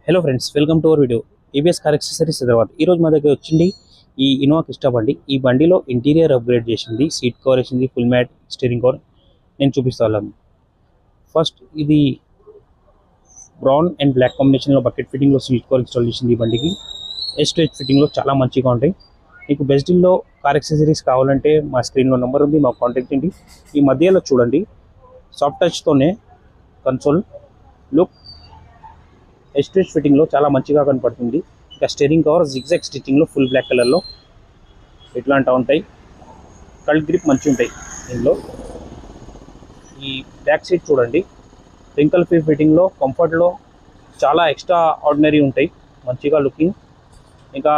Hello friends, welcome to our video. ABS car accessories Hyderabad. ఈరోజు మా దగ్గర వచ్చింది ఈ ఇన్నోవా క్రిస్టా బండి. ఈ బండిలో ఇంటీరియర్ అప్గ్రేడ్ చేసింది, సీట్ కవర్ వేసింది, ఫుల్ మ్యాట్, స్టీరింగ్ కవర్. నేను చూపిస్తాను. ఫస్ట్ ఇది బ్రౌన్ అండ్ బ్లాక్ కాంబినేషన్లో బకెట్ ఫిట్టింగ్లో సీట్ కవర్ ఇన్స్టాల్ చేసింది. ఈ బండికి ఎస్టేజ్ ఫిట్టింగ్లో చాలా మంచిగా ఉంటాయి. మీకు బెస్ట్ డీల్లో కార్ యాక్సెసరీస్ కావాలంటే మా స్క్రీన్లో నెంబర్ ఉంది, మాకు కాంటాక్ట్ చేయండి. ఈ మధ్యలో చూడండి, సాఫ్ట్ టచ్తోనే కన్సోల్ లుక్ ఎస్టేజ్ ఫిట్టింగ్లో చాలా మంచిగా కనపడుతుంది. ఇంకా స్టీరింగ్ కవర్ జిగ్జాగ్ స్టిచ్చింగ్లో ఫుల్ బ్లాక్ కలర్లో ఇట్లాంటివి ఉంటాయి. కల్ట్ గ్రిప్ మంచి ఉంటాయి దీనిలో. ఈ బ్యాక్ సీట్ చూడండి, రింకల్ ఫ్రీ ఫిట్టింగ్లో కంఫర్ట్లో చాలా ఎక్స్ట్రా ఆర్డినరీ ఉంటాయి, మంచిగా లుకింగ్. ఇంకా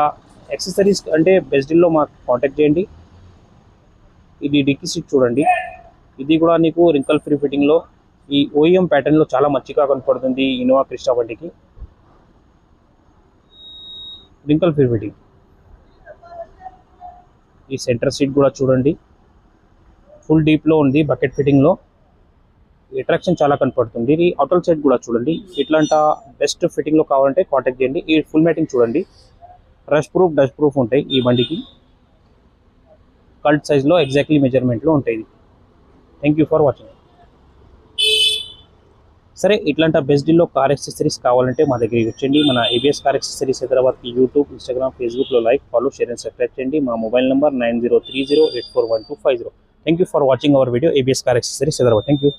యాక్సెసరీస్ అంటే బెస్ట్ డీల్లో మాకు కాంటాక్ట్ చేయండి. ఇది డిక్కీ సీట్ చూడండి, ఇది కూడా నీకు రింకల్ ఫ్రీ ఫిట్టింగ్లో ఈ ఓఈఎం ప్యాటర్న్లో చాలా మంచిగా కనపడుతుంది. ఇన్నోవా క్రిస్టా బండికి రింకల్ ఫ్రీ ఫిట్టింగ్. ఈ సెంటర్ సీట్ కూడా చూడండి, ఫుల్ డీప్లో ఉంది, బకెట్ ఫిట్టింగ్లో అట్రాక్షన్ చాలా కనపడుతుంది. ఇది అవుటర్ సైడ్ కూడా చూడండి, ఇట్లాంటి బెస్ట్ ఫిట్టింగ్లో కావాలంటే కాంటాక్ట్ చేయండి. ఈ ఫుల్ మ్యాటింగ్ చూడండి, రష్ ప్రూఫ్, డస్ట్ ప్రూఫ్ ఉంటాయి ఈ బండికి. కల్ట్ సైజ్లో ఎగ్జాక్ట్లీ మెజర్మెంట్లో ఉంటాయి. Thank you for watching. సరే, ఇట్లాంటి బెస్ట్ డీల్లో కార్ యాక్సెసరీస్ కావాలంటే మా దగ్గరికి వచ్చండి. మన ఏబిఎస్ కార్ యాక్సెసరీస్ హైదరాబాద్కి యూట్యూబ్, ఇన్స్టాగ్రామ్, ఫేస్బుక్లో like, follow, share and subscribe చేయండి. మా mobile number 9030841250. Thank you for watching our video ABS car accessories Hyderabad. Thank you.